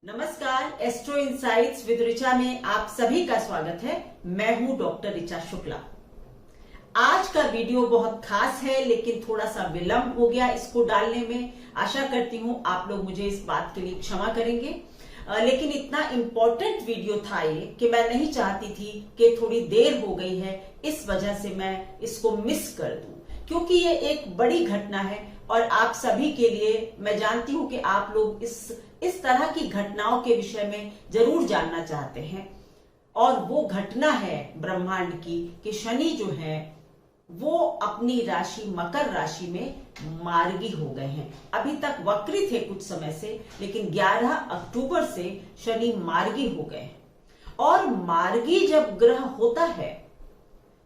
नमस्कार, astro insights with Richa में आप सभी का स्वागत है। मैं हूं डॉक्टर ऋचा शुक्ला। आज का वीडियो बहुत खास है, लेकिन थोड़ा सा विलंब हो गया इसको डालने में। आशा करती हूं आप लोग मुझे इस बात के लिए क्षमा करेंगे, लेकिन इतना इम्पोर्टेंट वीडियो था ये कि मैं नहीं चाहती थी कि थोड़ी देर हो गई है इस वजह से मैं इसको मिस कर दूं, क्योंकि ये एक बड़ी घटना है और आप सभी के लिए मैं जानती हूं कि आप लोग इस तरह की घटनाओं के विषय में जरूर जानना चाहते हैं। और वो घटना है ब्रह्मांड की कि शनि जो है वो अपनी राशि मकर राशि में मार्गी हो गए हैं। अभी तक वक्री थे कुछ समय से, लेकिन 11 अक्टूबर से शनि मार्गी हो गए हैं। और मार्गी जब ग्रह होता है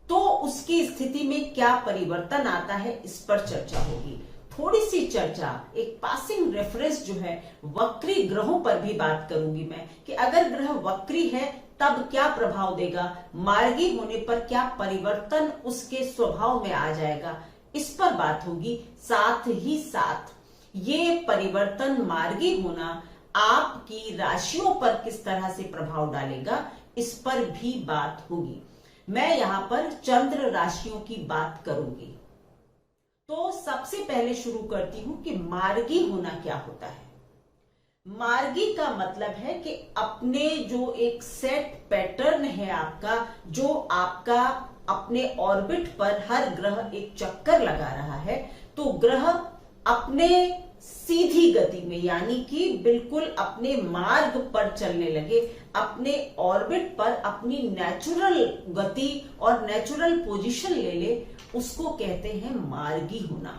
तो उसकी स्थिति में क्या परिवर्तन आता है, इस पर चर्चा होगी। थोड़ी सी चर्चा, एक पासिंग रेफरेंस जो है वक्री ग्रहों पर भी बात करूंगी मैं, कि अगर ग्रह वक्री है तब क्या प्रभाव देगा, मार्गी होने पर क्या परिवर्तन उसके स्वभाव में आ जाएगा, इस पर बात होगी। साथ ही साथ ये परिवर्तन मार्गी होना आपकी राशियों पर किस तरह से प्रभाव डालेगा, इस पर भी बात होगी। मैं यहां पर चंद्र राशियों की बात करूंगी। तो सबसे पहले शुरू करती हूं कि मार्गी होना क्या होता है। मार्गी का मतलब है कि अपने जो एक सेट पैटर्न है आपका, जो आपका अपने ऑर्बिट पर हर ग्रह एक चक्कर लगा रहा है, तो ग्रह अपने सीधी गति में, यानी कि बिल्कुल अपने मार्ग पर चलने लगे, अपने ऑर्बिट पर अपनी नेचुरल गति और नेचुरल पोजीशन ले ले, उसको कहते हैं मार्गी होना।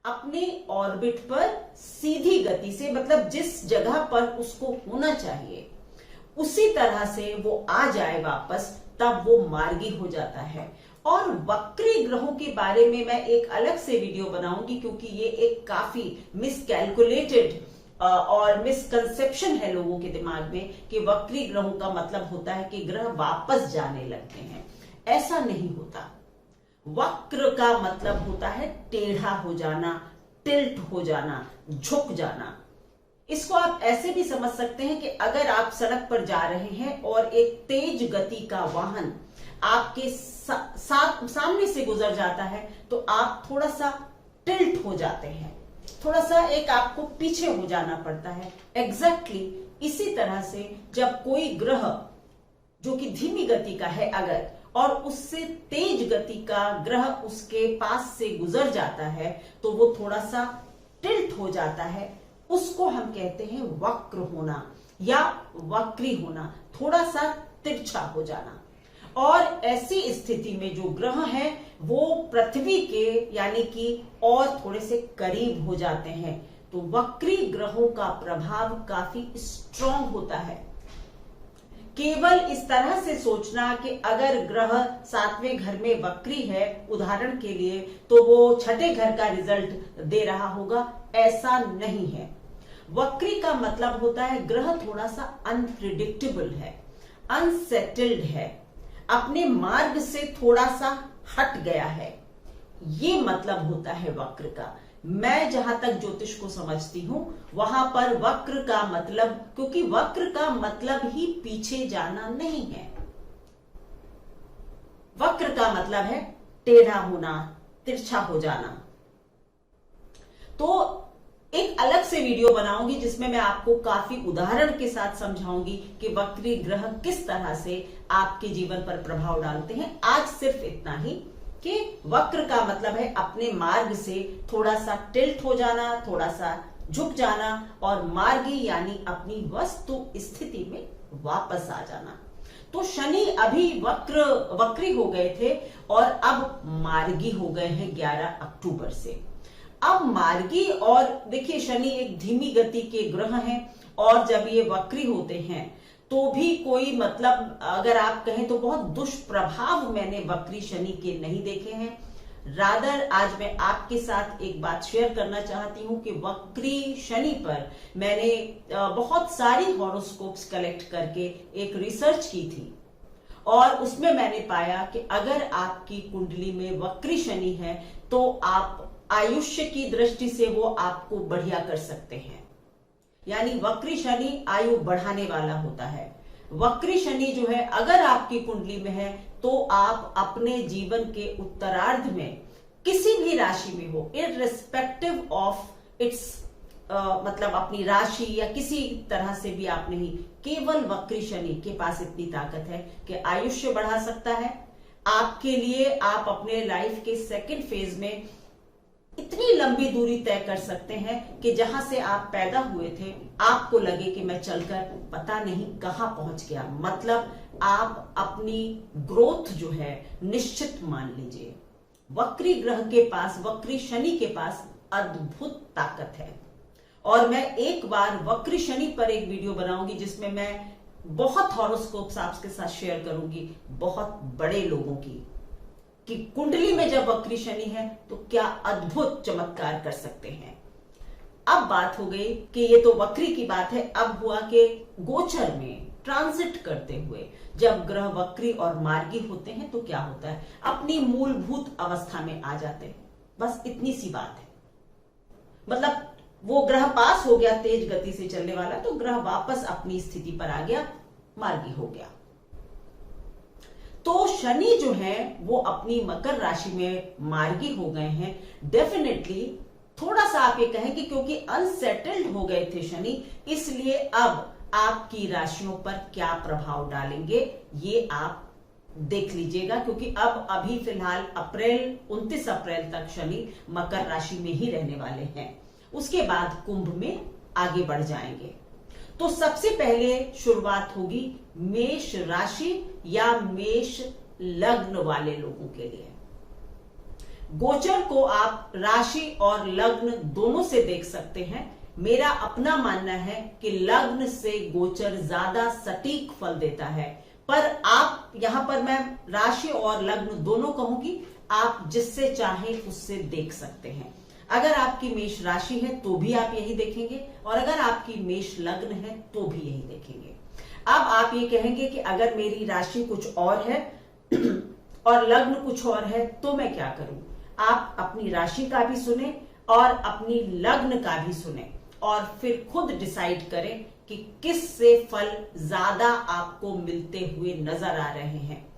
अपने ऑर्बिट पर सीधी गति से, मतलब जिस जगह पर उसको होना चाहिए उसी तरह से वो आ जाए वापस, तब वो मार्गी हो जाता है। और वक्री ग्रहों के बारे में मैं एक अलग से वीडियो बनाऊंगी, क्योंकि ये एक काफी मिसकैलकुलेटेड और मिसकंसेप्शन है लोगों के दिमाग में कि वक्री ग्रहों का मतलब होता है कि ग्रह वापस जाने लगते हैं। ऐसा नहीं होता। वक्र का मतलब होता है टेढ़ा हो जाना, टिल्ट हो जाना, झुक जाना। इसको आप ऐसे भी समझ सकते हैं कि अगर आप सड़क पर जा रहे हैं और एक तेज गति का वाहन आपके सामने से गुजर जाता है, तो आप थोड़ा सा टिल्ट हो जाते हैं, थोड़ा सा एक आपको पीछे हो जाना पड़ता है। एग्जैक्टली इसी तरह से जब कोई ग्रह जो कि धीमी गति का है अगर, और उससे तेज गति का ग्रह उसके पास से गुजर जाता है, तो वो थोड़ा सा टिल्ट हो जाता है। उसको हम कहते हैं वक्र होना या वक्री होना, थोड़ा सा तिरछा हो जाना। और ऐसी स्थिति में जो ग्रह हैं वो पृथ्वी के यानी कि और थोड़े से करीब हो जाते हैं, तो वक्री ग्रहों का प्रभाव काफी स्ट्रॉन्ग होता है। केवल इस तरह से सोचना कि अगर ग्रह 7वें घर में वक्री है उदाहरण के लिए, तो वो छठे घर का रिजल्ट दे रहा होगा, ऐसा नहीं है। वक्री का मतलब होता है ग्रह थोड़ा सा अनप्रिडिक्टेबल है, अनसेटल्ड है, अपने मार्ग से थोड़ा सा हट गया है, ये मतलब होता है वक्र का। मैं जहां तक ज्योतिष को समझती हूं वहां पर वक्र का मतलब, क्योंकि वक्र का मतलब ही पीछे जाना नहीं है, वक्र का मतलब है टेढ़ा होना, तिरछा हो जाना। तो एक अलग से वीडियो बनाऊंगी जिसमें मैं आपको काफी उदाहरण के साथ समझाऊंगी कि वक्री ग्रह किस तरह से आपके जीवन पर प्रभाव डालते हैं। आज सिर्फ इतना ही कि वक्र का मतलब है अपने मार्ग से थोड़ा सा टिल्ट हो जाना, थोड़ा सा झुक जाना, और मार्गी यानी अपनी वस्तु स्थिति में वापस आ जाना। तो शनि अभी वक्री हो गए थे और अब मार्गी हो गए हैं 11 अक्टूबर से। अब मार्गी, और देखिए शनि एक धीमी गति के ग्रह हैं, और जब ये वक्री होते हैं तो भी कोई मतलब अगर आप कहें तो बहुत दुष्प्रभाव मैंने वक्री शनि के नहीं देखे हैं। रादर आज मैं आपके साथ एक बात शेयर करना चाहती हूं कि वक्री शनि पर मैंने बहुत सारी हॉरोस्कोप्स कलेक्ट करके एक रिसर्च की थी, और उसमें मैंने पाया कि अगर आपकी कुंडली में वक्री शनि है तो आप आयुष्य की दृष्टि से वो आपको बढ़िया कर सकते हैं। यानी वक्री शनि आयु बढ़ाने वाला होता है। वक्री शनि जो है अगर आपकी कुंडली में है तो आप अपने जीवन के उत्तरार्ध में किसी भी राशि में हो, इररिस्पेक्टिव ऑफ इट्स मतलब अपनी राशि या किसी तरह से भी आप नहीं, केवल वक्री शनि के पास इतनी ताकत है कि आयुष्य बढ़ा सकता है आपके लिए। आप अपने लाइफ के सेकंड फेज में इतनी लंबी दूरी तय कर सकते हैं कि जहां से आप पैदा हुए थे आपको लगे कि मैं चलकर पता नहीं कहां पहुंच गया। मतलब आप अपनी ग्रोथ जो है निश्चित मान लीजिए। वक्री ग्रह के पास, वक्री शनि के पास अद्भुत ताकत है। और मैं एक बार वक्री शनि पर एक वीडियो बनाऊंगी जिसमें मैं बहुत हॉरोस्कोप्स आपके साथ शेयर करूंगी, बहुत बड़े लोगों की, कि कुंडली में जब वक्री शनि है तो क्या अद्भुत चमत्कार कर सकते हैं। अब बात हो गई कि ये तो वक्री की बात है, अब हुआ कि गोचर में ट्रांजिट करते हुए जब ग्रह वक्री और मार्गी होते हैं तो क्या होता है, अपनी मूलभूत अवस्था में आ जाते हैं। बस इतनी सी बात है। मतलब वो ग्रह पास हो गया तेज गति से चलने वाला, तो ग्रह वापस अपनी स्थिति पर आ गया, मार्गी हो गया। तो शनि जो है वो अपनी मकर राशि में मार्गी हो गए हैं। डेफिनेटली थोड़ा सा आप ये कहेंगे क्योंकि अनसेटल्ड हो गए थे शनि, इसलिए अब आपकी राशियों पर क्या प्रभाव डालेंगे ये आप देख लीजिएगा। क्योंकि अब अभी फिलहाल 29 अप्रैल तक शनि मकर राशि में ही रहने वाले हैं, उसके बाद कुंभ में आगे बढ़ जाएंगे। तो सबसे पहले शुरुआत होगी मेष राशि या मेष लग्न वाले लोगों के लिए। गोचर को आप राशि और लग्न दोनों से देख सकते हैं। मेरा अपना मानना है कि लग्न से गोचर ज्यादा सटीक फल देता है, पर आप यहां पर मैं राशि और लग्न दोनों कहूंगी, आप जिससे चाहे उससे देख सकते हैं। अगर आपकी मेष राशि है तो भी आप यही देखेंगे, और अगर आपकी मेष लग्न है तो भी यही देखेंगे। अब आप ये कहेंगे कि अगर मेरी राशि कुछ और है और लग्न कुछ और है तो मैं क्या करूं? आप अपनी राशि का भी सुने और अपनी लग्न का भी सुने और फिर खुद डिसाइड करें कि किस से फल ज्यादा आपको मिलते हुए नजर आ रहे हैं।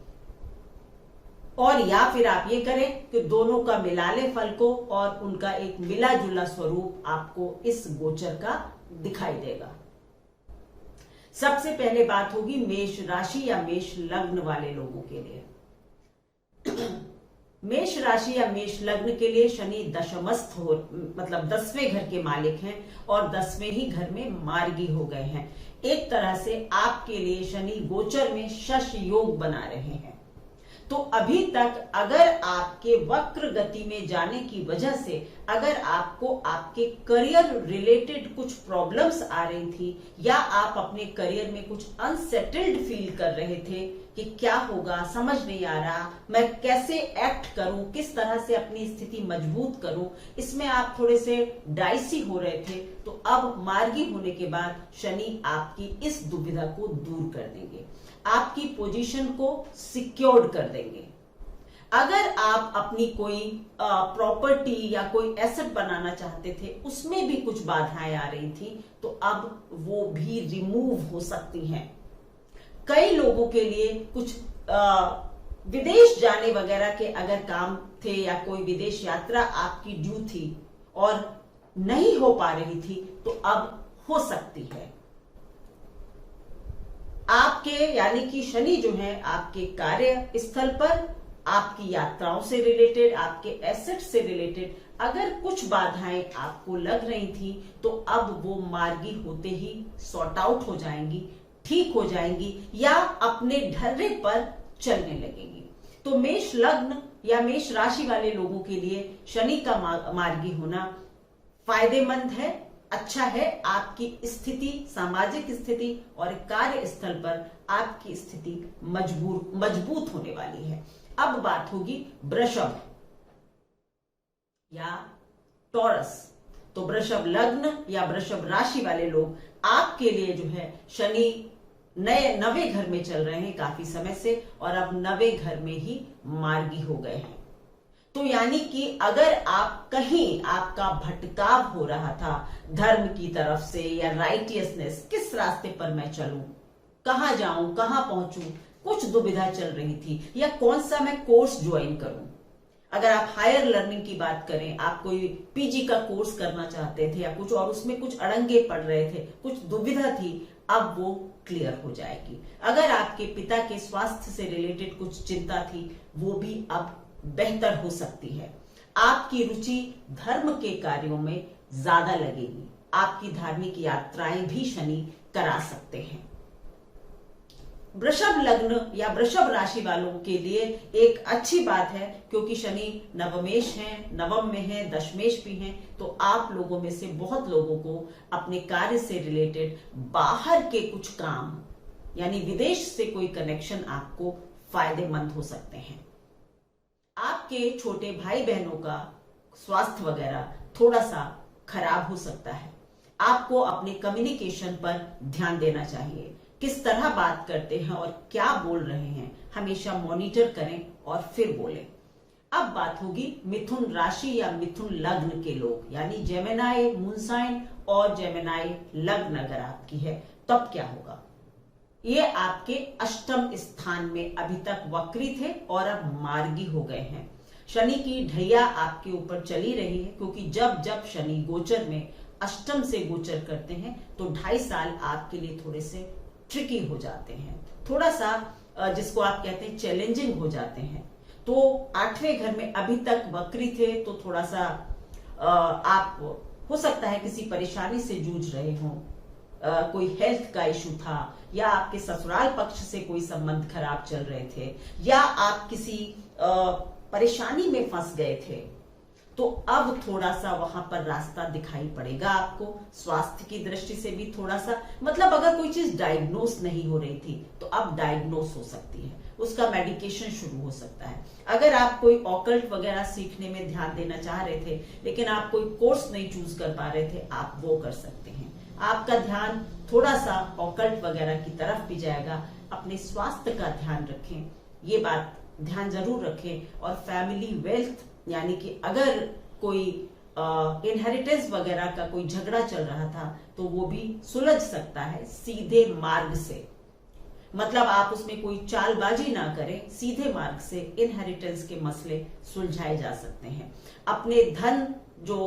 और या फिर आप ये करें कि दोनों का मिला ले फल को और उनका एक मिला जुला स्वरूप आपको इस गोचर का दिखाई देगा। सबसे पहले बात होगी मेष राशि या मेष लग्न वाले लोगों के लिए। मेष राशि या मेष लग्न के लिए शनि दशमस्थ हो, मतलब 10वें घर के मालिक हैं और 10वें ही घर में मार्गी हो गए हैं। एक तरह से आपके लिए शनि गोचर में शश योग बना रहे हैं। तो अभी तक अगर आपके वक्र गति में जाने की वजह से अगर आपको आपके करियर रिलेटेड कुछ प्रॉब्लम्स आ रही थी या आप अपने करियर में कुछ अनसेटल्ड फील कर रहे थे कि क्या होगा समझ नहीं आ रहा, मैं कैसे एक्ट करूं, किस तरह से अपनी स्थिति मजबूत करूं, इसमें आप थोड़े से डाइसी हो रहे थे, तो अब मार्गी होने के बाद शनि आपकी इस दुविधा को दूर कर देंगे, आपकी पोजीशन को सिक्योर्ड कर देंगे। अगर आप अपनी कोई प्रॉपर्टी या कोई एसेट बनाना चाहते थे, उसमें भी कुछ बाधाएं आ रही थी, तो अब वो भी रिमूव हो सकती हैं। कई लोगों के लिए कुछ विदेश जाने वगैरह के अगर काम थे या कोई विदेश यात्रा आपकी ड्यू थी और नहीं हो पा रही थी, तो अब हो सकती है। आपके यानी कि शनि जो है आपके कार्य स्थल पर आपकी यात्राओं से रिलेटेड, आपके एसेट से रिलेटेड अगर कुछ बाधाएं आपको लग रही थी, तो अब वो मार्गी होते ही सॉर्ट आउट हो जाएंगी, ठीक हो जाएंगी या अपने ढर्रे पर चलने लगेंगी। तो मेष लग्न या मेष राशि वाले लोगों के लिए शनि का मार्गी होना फायदेमंद है, अच्छा है। आपकी स्थिति, सामाजिक स्थिति और कार्य स्थल पर आपकी स्थिति मजबूत होने वाली है। अब बात होगी वृषभ या टॉरस। तो वृषभ लग्न या वृषभ राशि वाले लोग, आपके लिए जो है शनि नए 9वें घर में चल रहे हैं काफी समय से और अब 9वें घर में ही मार्गी हो गए हैं। तो यानी कि अगर आप कहीं आपका भटकाव हो रहा था धर्म की तरफ से या राइटियसनेस, किस रास्ते पर मैं चलूं, कहां जाऊं, कहां पहुंचूं, कुछ दुविधा चल रही थी, या कौन सा मैं कोर्स ज्वाइन करूं। अगर आप हायर लर्निंग की बात करें, आप कोई पीजी का कोर्स करना चाहते थे या कुछ और उसमें कुछ अड़ंगे पड़ रहे थे, कुछ दुविधा थी, अब वो क्लियर हो जाएगी। अगर आपके पिता के स्वास्थ्य से रिलेटेड कुछ चिंता थी, वो भी अब बेहतर हो सकती है। आपकी रुचि धर्म के कार्यों में ज्यादा लगेगी। आपकी धार्मिक यात्राएं भी शनि करा सकते हैं। वृषभ लग्न या वृषभ राशि वालों के लिए एक अच्छी बात है, क्योंकि शनि नवमेश हैं, नवम में हैं, दशमेश भी हैं, तो आप लोगों में से बहुत लोगों को अपने कार्य से रिलेटेड बाहर के कुछ काम यानी विदेश से कोई कनेक्शन आपको फायदेमंद हो सकते हैं। आपके छोटे भाई बहनों का स्वास्थ्य वगैरह थोड़ा सा खराब हो सकता है। आपको अपने कम्युनिकेशन पर ध्यान देना चाहिए। किस तरह बात करते हैं और क्या बोल रहे हैं, हमेशा मॉनिटर करें और फिर बोलें। अब बात होगी मिथुन राशि या मिथुन लग्न के लोग, यानी जेमिनाई मून साइन और जेमिनाई लग्न अगर आपकी है, तब क्या होगा। ये आपके अष्टम स्थान में अभी तक वक्री थे और अब मार्गी हो गए हैं। शनि की ढैया आपके ऊपर चली रही है, क्योंकि जब जब शनि गोचर में अष्टम से गोचर करते हैं तो 2.5 साल आपके लिए थोड़े से ट्रिकी हो जाते हैं, थोड़ा सा जिसको आप कहते हैं चैलेंजिंग हो जाते हैं। तो 8वें घर में अभी तक वक्री थे, तो थोड़ा सा आप हो सकता है किसी परेशानी से जूझ रहे हों, कोई हेल्थ का इशू था, या आपके ससुराल पक्ष से कोई संबंध खराब चल रहे थे, या आप किसी परेशानी में फंस गए थे, तो अब थोड़ा सा वहां पर रास्ता दिखाई पड़ेगा आपको। स्वास्थ्य की दृष्टि से भी थोड़ा सा, मतलब अगर कोई चीज डायग्नोस नहीं हो रही थी तो अब डायग्नोस हो सकती है, उसका मेडिकेशन शुरू हो सकता है। अगर आप कोई ऑकल्ट वगैरह सीखने में ध्यान देना चाह रहे थे लेकिन आप कोई कोर्स नहीं चूज कर पा रहे थे, आप वो कर सकते हैं। आपका ध्यान थोड़ा सा ऑकल्ट वगैरह की तरफ भी जाएगा। अपने स्वास्थ्य का ध्यान रखें, ये बात ध्यान जरूर रखें। और फैमिली वेल्थ, यानी कि अगर कोई इनहेरिटेंस वगैरह का कोई झगड़ा चल रहा था तो वो भी सुलझ सकता है सीधे मार्ग से। मतलब आप उसमें कोई चालबाजी ना करें, सीधे मार्ग से इनहेरिटेंस के मसले सुलझाए जा सकते हैं। अपने धन जो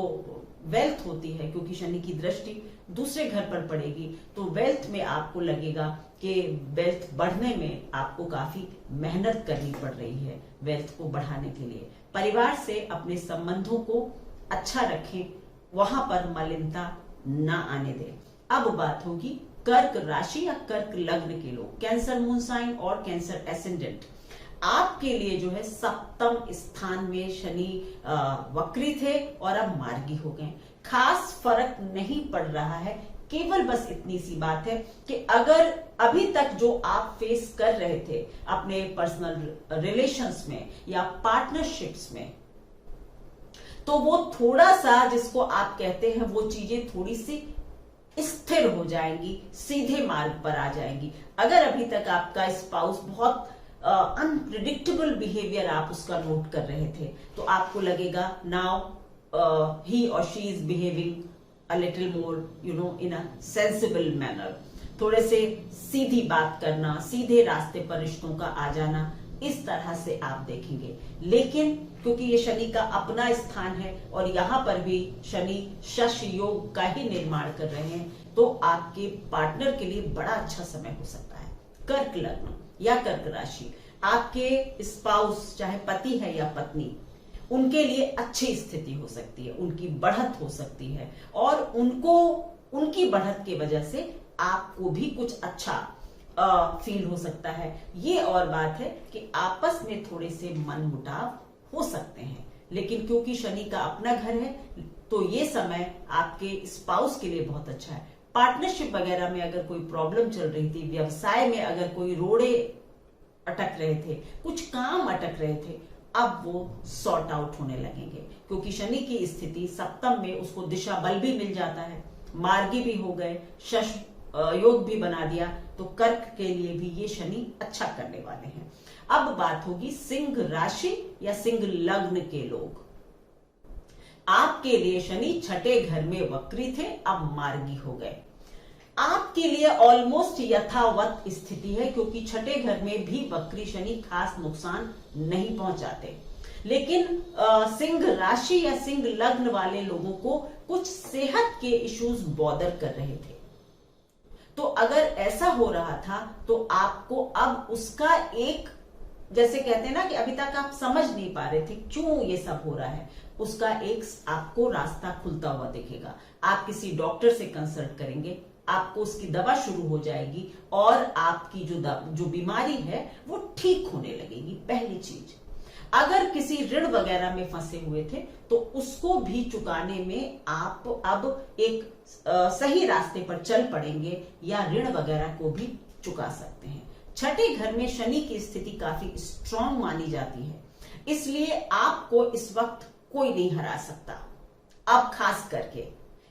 वेल्थ होती है, क्योंकि शनि की दृष्टि दूसरे घर पर पड़ेगी, तो वेल्थ में आपको लगेगा कि वेल्थ बढ़ने में आपको काफी मेहनत करनी पड़ रही है वेल्थ को बढ़ाने के लिए। परिवार से अपने संबंधों को अच्छा रखें, वहां पर मलिनता ना आने दें। अब बात होगी कर्क राशि या कर्क लग्न के लोग, कैंसर मून साइन और कैंसर एसेंडेंट। आपके लिए जो है सप्तम स्थान में शनि वक्री थे और अब मार्गी हो गए। खास फर्क नहीं पड़ रहा है, केवल बस इतनी सी बात है कि अगर अभी तक जो आप फेस कर रहे थे अपने पर्सनल रिलेशंस में या पार्टनरशिप्स में, तो वो थोड़ा सा, जिसको आप कहते हैं, वो चीजें थोड़ी सी स्थिर हो जाएंगी, सीधे मार्ग पर आ जाएंगी। अगर अभी तक आपका स्पाउस बहुत अनप्रिडिक्टेबल बिहेवियर आप उसका नोट कर रहे थे, तो आपको लगेगा नाउ ही और she is behaving a little more, in a sensible manner। थोड़े से सीधी बात करना, सीधे रास्ते पर रिश्तों का आ जाना, इस तरह से आप देखेंगे। लेकिन क्योंकि ये शनि का अपना स्थान है और यहाँ पर भी शनि शश योग का ही निर्माण कर रहे हैं, तो आपके पार्टनर के लिए बड़ा अच्छा समय हो सकता है। कर्क लग्न या कर्क राशि, आपके स्पाउस चाहे पति है या पत्नी, उनके लिए अच्छी स्थिति हो सकती है, उनकी बढ़त हो सकती है, और उनकी बढ़त की वजह से आपको भी कुछ अच्छा फील हो सकता है। ये और बात है कि आपस में थोड़े से मनमुटाव हो सकते हैं, लेकिन क्योंकि शनि का अपना घर है तो ये समय आपके स्पाउस के लिए बहुत अच्छा है। पार्टनरशिप वगैरह में अगर कोई प्रॉब्लम चल रही थी, व्यवसाय में अगर कोई रोड़े अटक रहे थे, कुछ काम अटक रहे थे, अब वो सॉर्ट आउट होने लगेंगे, क्योंकि शनि की स्थिति सप्तम में, उसको दिशा बल भी मिल जाता है, मार्गी भी हो गए, शश योग भी बना दिया, तो कर्क के लिए भी ये शनि अच्छा करने वाले हैं। अब बात होगी सिंह राशि या सिंह लग्न के लोग। आपके लिए शनि छठे घर में वक्री थे, अब मार्गी हो गए। आपके लिए ऑलमोस्ट यथावत स्थिति है, क्योंकि छठे घर में भी वक्री शनि खास नुकसान नहीं पहुंचाते। लेकिन सिंह राशि या सिंह लग्न वाले लोगों को कुछ सेहत के इश्यूज बॉदर कर रहे थे। तो अगर ऐसा हो रहा था तो आपको अब उसका एक, जैसे कहते हैं ना कि अभी तक आप समझ नहीं पा रहे थे क्यों ये सब हो रहा है, उसका एक आपको रास्ता खुलता हुआ दिखेगा। आप किसी डॉक्टर से कंसल्ट करेंगे, आपको उसकी दवा शुरू हो जाएगी और आपकी जो बीमारी है वो ठीक होने लगेगी। पहली चीज, अगर किसी ऋण वगैरह में फंसे हुए थे तो उसको भी चुकाने में आप अब एक सही रास्ते पर चल पड़ेंगे या ऋण वगैरह को भी चुका सकते हैं। छठे घर में शनि की स्थिति काफी स्ट्रांग मानी जाती है, इसलिए आपको इस वक्त कोई नहीं हरा सकता। अब खास करके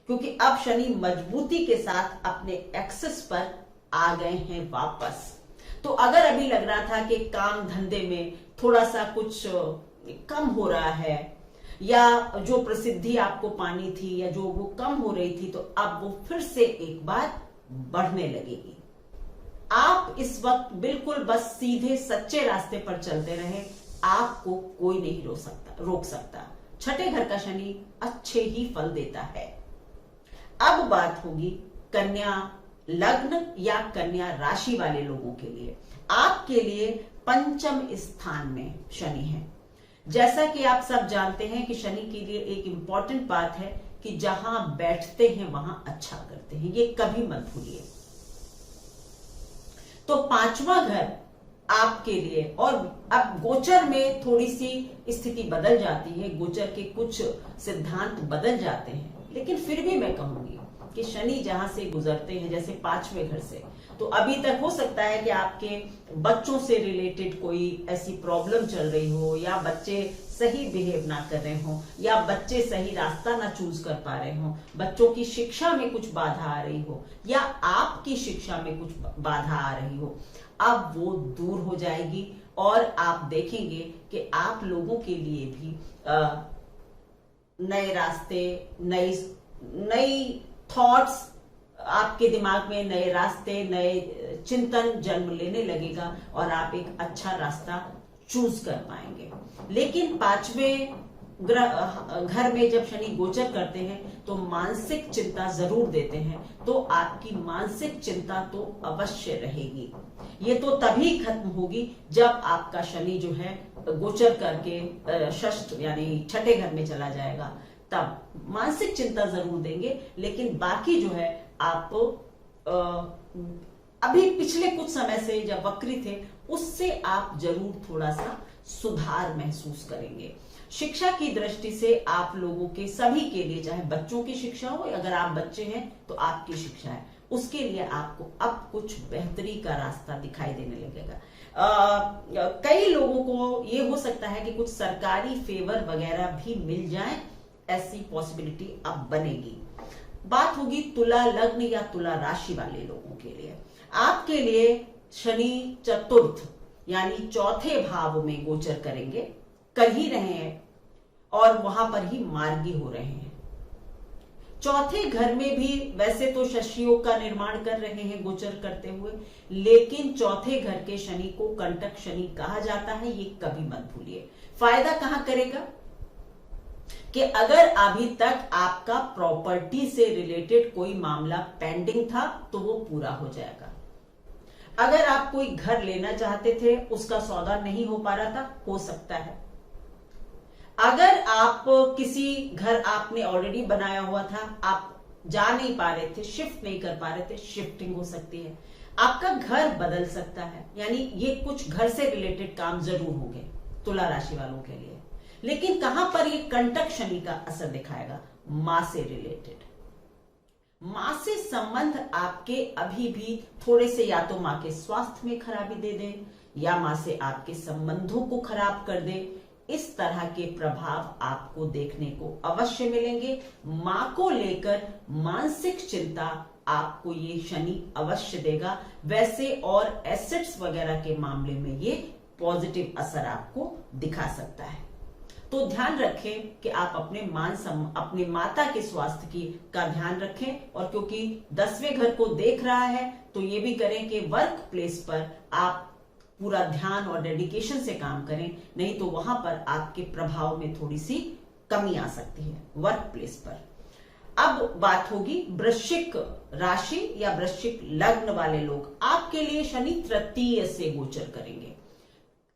क्योंकि अब शनि मजबूती के साथ अपने एक्सेस पर आ गए हैं वापस। तो अगर अभी लग रहा था कि काम धंधे में थोड़ा सा कुछ कम हो रहा है या जो प्रसिद्धि आपको पानी थी या जो वो कम हो रही थी, तो अब वो फिर से एक बार बढ़ने लगेगी। आप इस वक्त बिल्कुल बस सीधे सच्चे रास्ते पर चलते रहे, आपको कोई नहीं रोक सकता। छठे घर का शनि अच्छे ही फल देता है। अब बात होगी कन्या लग्न या कन्या राशि वाले लोगों के लिए। आपके लिए पंचम स्थान में शनि है। जैसा कि आप सब जानते हैं कि शनि के लिए एक इंपॉर्टेंट बात है कि जहां बैठते हैं वहां अच्छा करते हैं, ये कभी मत भूलिए। तो पांचवा घर आपके लिए, और अब गोचर में थोड़ी सी स्थिति बदल जाती है, गोचर के कुछ सिद्धांत बदल जाते हैं, लेकिन फिर भी मैं कहूंगी कि शनि जहां से गुजरते हैं, जैसे पांचवें घर से, तो अभी तक हो सकता है कि आपके बच्चों से रिलेटेड कोई ऐसी प्रॉब्लम चल रही हो, या बच्चे सही बिहेव ना कर रहे हो, या बच्चे सही रास्ता ना चूज कर पा रहे हो, बच्चों की शिक्षा में कुछ बाधा आ रही हो, या आपकी शिक्षा में कुछ बाधा आ रही हो। अब वो दूर हो जाएगी और आप देखेंगे कि आप लोगों के लिए भी नए रास्ते, नई थॉट्स, आपके दिमाग में नए रास्ते, नए चिंतन जन्म लेने लगेगा और आप एक अच्छा रास्ता चूज कर पाएंगे। लेकिन पांचवें घर में जब शनि गोचर करते हैं तो मानसिक चिंता जरूर देते हैं, तो आपकी मानसिक चिंता तो अवश्य रहेगी। ये तो तभी खत्म होगी जब आपका शनि जो है गोचर करके षष्ठ यानी छठे घर में चला जाएगा, तब मानसिक चिंता जरूर देंगे। लेकिन बाकी जो है आप अभी पिछले कुछ समय से जब वक्री थे उससे आप जरूर थोड़ा सा सुधार महसूस करेंगे। शिक्षा की दृष्टि से आप लोगों के सभी के लिए, चाहे बच्चों की शिक्षा हो, अगर आप बच्चे हैं तो आपकी शिक्षा है, उसके लिए आपको अब कुछ बेहतरी का रास्ता दिखाई देने लगेगा। कई लोगों को ये हो सकता है कि कुछ सरकारी फेवर वगैरह भी मिल जाए, ऐसी पॉसिबिलिटी अब बनेगी। बात होगी तुला लग्न या तुला राशि वाले लोगों के लिए। आपके लिए शनि चतुर्थ यानी चौथे भाव में गोचर करेंगे, कर ही रहे हैं और वहां पर ही मार्गी हो रहे हैं। चौथे घर में भी वैसे तो शशियोग का निर्माण कर रहे हैं गोचर करते हुए, लेकिन चौथे घर के शनि को कंटक शनि कहा जाता है, ये कभी मत भूलिए। फायदा कहां करेगा कि अगर अभी तक आपका प्रॉपर्टी से रिलेटेड कोई मामला पेंडिंग था तो वो पूरा हो जाएगा। अगर आप कोई घर लेना चाहते थे, उसका सौदा नहीं हो पा रहा था, हो सकता है। अगर आप किसी घर आपने ऑलरेडी बनाया हुआ था, आप जा नहीं पा रहे थे, शिफ्ट नहीं कर पा रहे थे, शिफ्टिंग हो सकती है। आपका घर बदल सकता है, यानी ये कुछ घर से रिलेटेड काम जरूर होंगे तुला राशि वालों के लिए। लेकिन कहां पर ये कंटक शनि का असर दिखाएगा? मां से रिलेटेड। मां से संबंध आपके अभी भी थोड़े से या तो मां के स्वास्थ्य में खराबी दे दे या मां से आपके संबंधों को खराब कर दे। इस तरह के प्रभाव आपको देखने को अवश्य मिलेंगे। मां को लेकर मानसिक चिंता आपको ये शनि अवश्य देगा। वैसे और एसेट्स वगैरह के मामले में ये पॉजिटिव असर आपको दिखा सकता है। तो ध्यान रखें कि आप अपने माता के स्वास्थ्य का ध्यान रखें, और क्योंकि 10वें घर को देख रहा है तो ये भी करें कि वर्क प्लेस पर आप पूरा ध्यान और डेडिकेशन से काम करें, नहीं तो वहां पर आपके प्रभाव में थोड़ी सी कमी आ सकती है वर्क प्लेस पर। अब बात होगी वृश्चिक राशि या वृश्चिक लग्न वाले लोग। आपके लिए शनि तृतीय से गोचर करेंगे,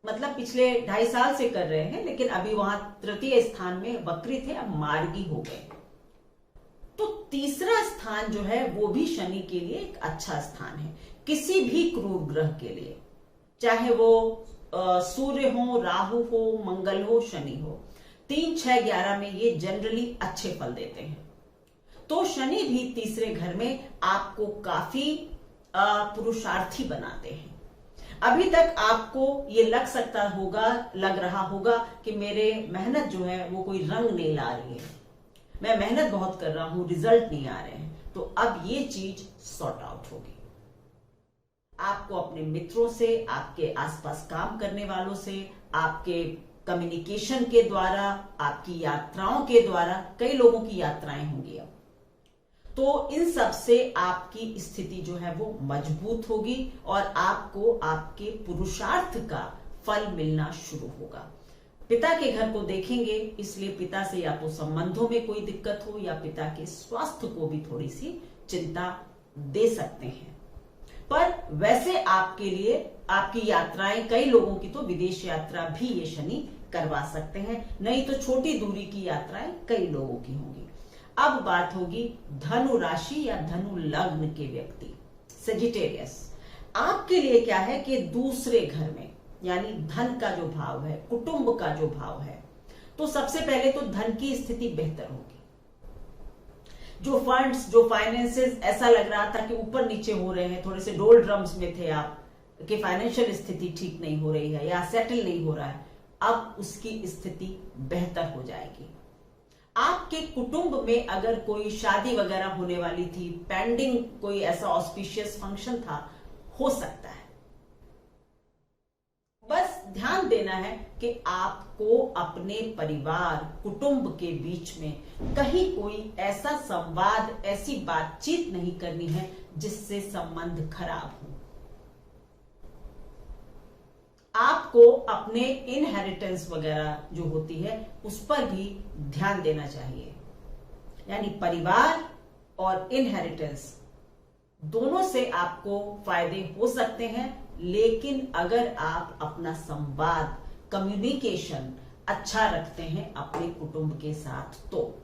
मतलब पिछले 2.5 साल से कर रहे हैं, लेकिन अभी वहां तृतीय स्थान में वक्री थे, अब मार्गी हो गए। तो तीसरा स्थान जो है वो भी शनि के लिए एक अच्छा स्थान है, किसी भी क्रूर ग्रह के लिए, चाहे वो सूर्य हो, राहु हो, मंगल हो, शनि हो। 3, 6, 11 में ये जनरली अच्छे फल देते हैं। तो शनि भी तीसरे घर में आपको काफी पुरुषार्थी बनाते हैं। अभी तक आपको ये लग रहा होगा कि मेरे मेहनत जो है वो कोई रंग नहीं ला रही है, मैं मेहनत बहुत कर रहा हूं, रिजल्ट नहीं आ रहे हैं। तो अब ये चीज सॉर्ट आउट होगी। आपको अपने मित्रों से, आपके आसपास काम करने वालों से, आपके कम्युनिकेशन के द्वारा, आपकी यात्राओं के द्वारा, कई लोगों की यात्राएं होंगी अब, तो इन सब से आपकी स्थिति जो है वो मजबूत होगी और आपको आपके पुरुषार्थ का फल मिलना शुरू होगा। पिता के घर को देखेंगे, इसलिए पिता से या तो संबंधों में कोई दिक्कत हो या पिता के स्वास्थ्य को भी थोड़ी सी चिंता दे सकते हैं। पर वैसे आपके लिए आपकी यात्राएं, कई लोगों की तो विदेश यात्रा भी ये शनि करवा सकते हैं, नहीं तो छोटी दूरी की यात्राएं कई लोगों की होंगी। अब बात होगी धनु राशि या धनु लग्न के व्यक्ति, सेजिटेरियस। आपके लिए क्या है कि दूसरे घर में, यानी धन का जो भाव है, कुटुंब का जो भाव है, तो सबसे पहले तो धन की स्थिति बेहतर होगी। जो फंड्स, जो फाइनेंसेस, ऐसा लग रहा था कि ऊपर नीचे हो रहे हैं, थोड़े से डोल ड्रम्स में थे आप, कि फाइनेंशियल स्थिति ठीक नहीं हो रही है या सेटल नहीं हो रहा है, अब उसकी स्थिति बेहतर हो जाएगी। आपके कुटुंब में अगर कोई शादी वगैरह होने वाली थी, पेंडिंग कोई ऐसा ऑस्पिशियस फंक्शन था, हो सकता है। बस ध्यान देना है कि आपको अपने परिवार, कुटुंब के बीच में कहीं कोई ऐसा संवाद, ऐसी बातचीत नहीं करनी है जिससे संबंध खराब हो। आपको अपने इनहेरिटेंस वगैरह जो होती है उस पर भी ध्यान देना चाहिए, यानी परिवार और इनहेरिटेंस दोनों से आपको फायदे हो सकते हैं, लेकिन अगर आप अपना संवाद, कम्युनिकेशन अच्छा रखते हैं अपने कुटुंब के साथ, तो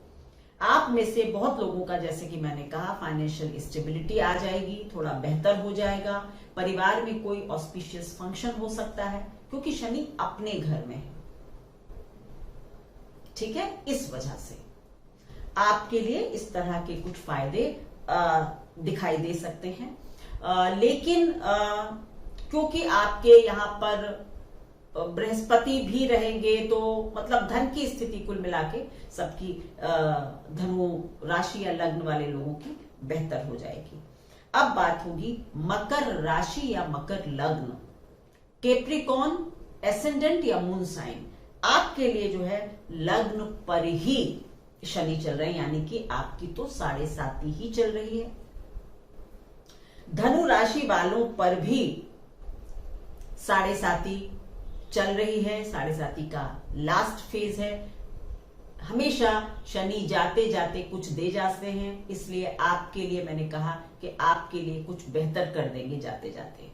आप में से बहुत लोगों का, जैसे कि मैंने कहा, फाइनेंशियल स्टेबिलिटी आ जाएगी, थोड़ा बेहतर हो जाएगा। परिवार में कोई ऑस्पिशियस फंक्शन हो सकता है, क्योंकि शनि अपने घर में है, ठीक है। इस वजह से आपके लिए इस तरह के कुछ फायदे दिखाई दे सकते हैं। लेकिन क्योंकि आपके यहाँ पर बृहस्पति भी रहेंगे, तो मतलब धन की स्थिति कुल मिला के सबकी, धनु राशि या लग्न वाले लोगों की बेहतर हो जाएगी। अब बात होगी मकर राशि या मकर लग्न, कैप्रिकॉर्न एसेंडेंट या मून साइन। आपके लिए जो है लग्न पर ही शनि चल रहे हैं, यानी कि आपकी तो 7.5 ही चल रही है। धनु राशि वालों पर भी 7.5 चल रही है, 7.5 का लास्ट फेज है। हमेशा शनि जाते जाते कुछ दे जाते हैं, इसलिए आपके लिए मैंने कहा कि आपके लिए कुछ बेहतर कर देंगे जाते जाते।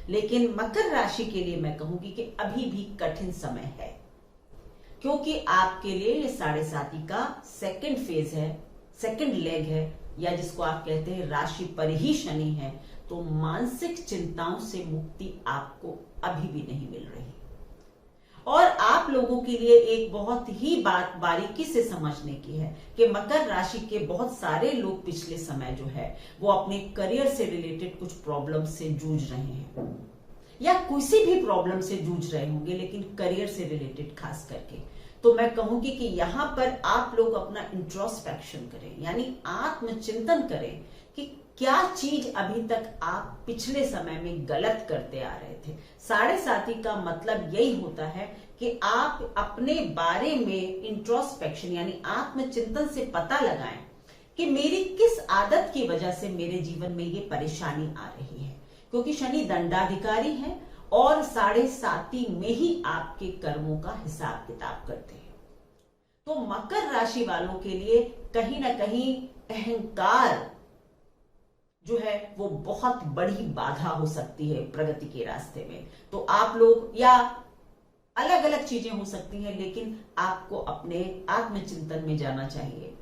लेकिन मकर राशि के लिए मैं कहूंगी कि अभी भी कठिन समय है, क्योंकि आपके लिए ये 7.5 का सेकंड फेज है, सेकंड लेग है, या जिसको आप कहते हैं राशि पर ही शनि है। तो मानसिक चिंताओं से मुक्ति आपको अभी भी नहीं मिल रही। और आप लोगों के लिए एक बहुत ही बात बारीकी से समझने की है कि मकर राशि के बहुत सारे लोग पिछले समय जो है वो अपने करियर से रिलेटेड कुछ प्रॉब्लम से जूझ रहे हैं, या किसी भी प्रॉब्लम से जूझ रहे होंगे, लेकिन करियर से रिलेटेड खास करके। तो मैं कहूंगी कि यहां पर आप लोग अपना इंट्रोस्पेक्शन करें, यानी आत्मचिंतन करें कि क्या चीज अभी तक आप पिछले समय में गलत करते आ रहे थे। साढ़े साथी का मतलब यही होता है कि आप अपने बारे में इंट्रोस्पेक्शन यानी आत्मचिंतन से पता लगाएं कि मेरी किस आदत की वजह से मेरे जीवन में ये परेशानी आ रही है, क्योंकि शनि दंडाधिकारी है और साढ़े साथी में ही आपके कर्मों का हिसाब किताब करते हैं। तो मकर राशि वालों के लिए कहीं ना कहीं अहंकार जो है वो बहुत बड़ी बाधा हो सकती है प्रगति के रास्ते में। तो आप लोग, या अलग अलग चीजें हो सकती हैं, लेकिन आपको अपने आत्मचिंतन में जाना चाहिए।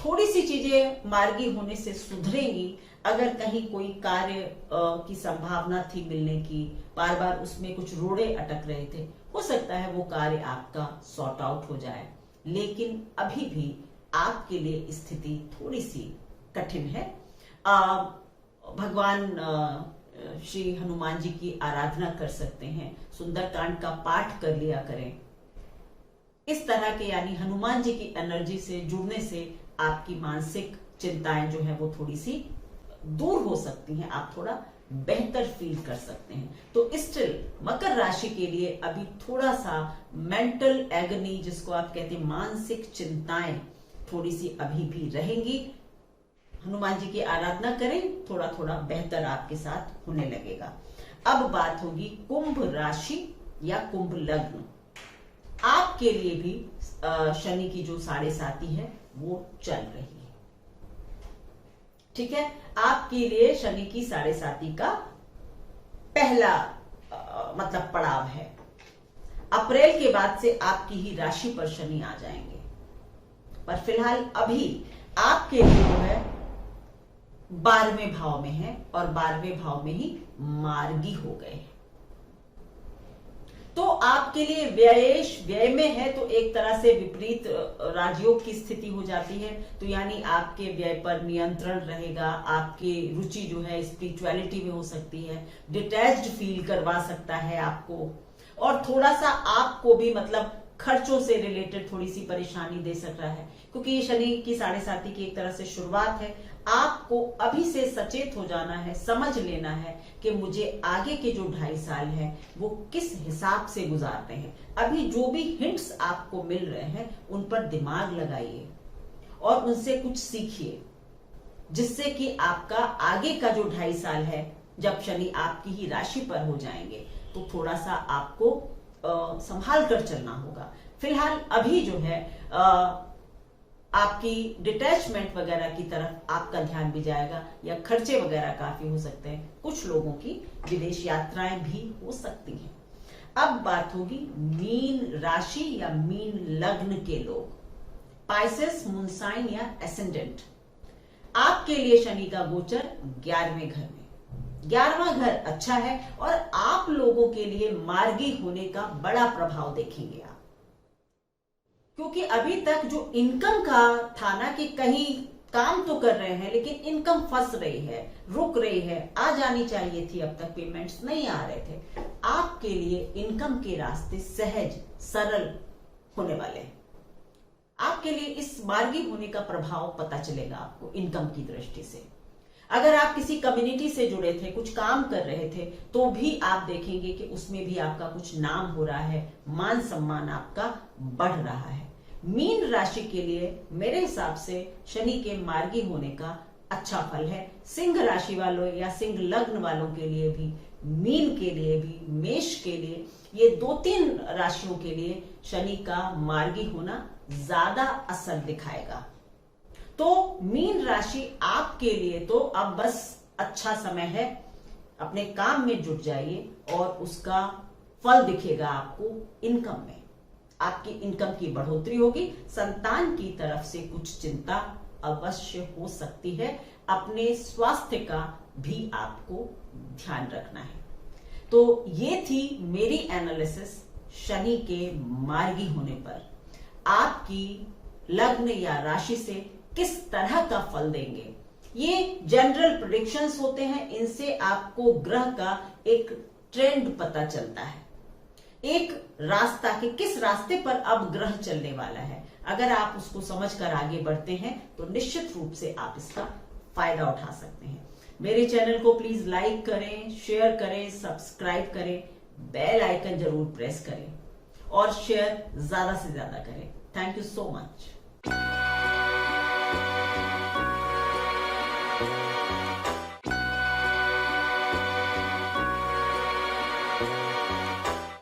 थोड़ी सी चीजें मार्गी होने से सुधरेंगी। अगर कहीं कोई कार्य की संभावना थी मिलने की, बार बार उसमें कुछ रोड़े अटक रहे थे, हो सकता है वो कार्य आपका सॉर्ट आउट हो जाए, लेकिन अभी भी आपके लिए स्थिति थोड़ी सी कठिन है। भगवान श्री हनुमान जी की आराधना कर सकते हैं, सुंदरकांड का पाठ कर लिया करें। इस तरह के यानी हनुमान जी की एनर्जी से जुड़ने से आपकी मानसिक चिंताएं जो है वो थोड़ी सी दूर हो सकती हैं, आप थोड़ा बेहतर फील कर सकते हैं। तो स्टिल मकर राशि के लिए अभी थोड़ा सा मेंटल एगनी, जिसको आप कहते हैं मानसिक चिंताएं, थोड़ी सी अभी भी रहेंगी। हनुमान जी की आराधना करें, थोड़ा थोड़ा बेहतर आपके साथ होने लगेगा। अब बात होगी कुंभ राशि या कुंभ लग्न। आपके लिए भी शनि की जो साढ़े साथी है वो चल रही है, ठीक है। आपके लिए शनि की साढ़े साथी का पहला मतलब पड़ाव है। अप्रैल के बाद से आपकी ही राशि पर शनि आ जाएंगे, पर फिलहाल अभी आपके लिए जो है 12वें भाव में है और 12वें भाव में ही मार्गी हो गए। तो आपके लिए व्यय में है, तो एक तरह से विपरीत राजयोग की स्थिति हो जाती है। तो यानी आपके व्यय पर नियंत्रण रहेगा, आपकी रुचि जो है स्पिरिचुअलिटी में हो सकती है, डिटैच्ड फील करवा सकता है आपको, और थोड़ा सा आपको भी मतलब खर्चों से रिलेटेड थोड़ी सी परेशानी दे सक रहा है, क्योंकि ये शनि की साढ़े साथी की एक तरह से शुरुआत है। आपको अभी से सचेत हो जाना है, समझ लेना है कि मुझे आगे के जो 2.5 साल है वो किस हिसाब से गुजारते हैं। अभी जो भी हिंट्स आपको मिल रहे हैं उन पर दिमाग लगाइए और उनसे कुछ सीखिए, जिससे कि आपका आगे का जो 2.5 साल है, जब शनि आपकी ही राशि पर हो जाएंगे, तो थोड़ा सा आपको संभाल कर चलना होगा। फिलहाल अभी जो है आपकी डिटैचमेंट वगैरह की तरफ आपका ध्यान भी जाएगा, या खर्चे वगैरह काफी हो सकते हैं। कुछ लोगों की विदेश यात्राएं भी हो सकती हैं। अब बात होगी मीन राशि या मीन लग्न के लोग, पाइसेस, मून साइन या एसेंडेंट। आपके लिए शनि का गोचर 11वें घर में, 11वां घर अच्छा है और आप लोगों के लिए मार्गी होने का बड़ा प्रभाव देखेंगे आप, क्योंकि अभी तक जो इनकम का था ना कि कहीं काम तो कर रहे हैं लेकिन इनकम फंस रही है, रुक रही है, आ जानी चाहिए थी, अब तक पेमेंट्स नहीं आ रहे थे। आपके लिए इनकम के रास्ते सहज सरल होने वाले हैं। आपके लिए इस मार्गी होने का प्रभाव पता चलेगा आपको इनकम की दृष्टि से। अगर आप किसी कम्युनिटी से जुड़े थे, कुछ काम कर रहे थे, तो भी आप देखेंगे कि उसमें भी आपका कुछ नाम हो रहा है, मान सम्मान आपका बढ़ रहा है। मीन राशि के लिए मेरे हिसाब से शनि के मार्गी होने का अच्छा फल है। सिंह राशि वालों या सिंह लग्न वालों के लिए भी, मीन के लिए भी, मेष के लिए, ये 2-3 राशियों के लिए शनि का मार्गी होना ज्यादा असर दिखाएगा। तो मीन राशि आपके लिए तो अब बस अच्छा समय है, अपने काम में जुट जाइए और उसका फल दिखेगा आपको इनकम में। आपकी इनकम की बढ़ोतरी होगी। संतान की तरफ से कुछ चिंता अवश्य हो सकती है। अपने स्वास्थ्य का भी आपको ध्यान रखना है। तो ये थी मेरी एनालिसिस शनि के मार्गी होने पर। आपकी लग्न या राशि से किस तरह का फल देंगे, ये जनरल प्रेडिक्शंस होते हैं। इनसे आपको ग्रह का एक ट्रेंड पता चलता है, एक रास्ता कि किस रास्ते पर अब ग्रह चलने वाला है। अगर आप उसको समझकर आगे बढ़ते हैं तो निश्चित रूप से आप इसका फायदा उठा सकते हैं। मेरे चैनल को प्लीज लाइक करें, शेयर करें, सब्सक्राइब करें, बेल आइकन जरूर प्रेस करें और शेयर ज्यादा से ज्यादा करें। Thank you so much.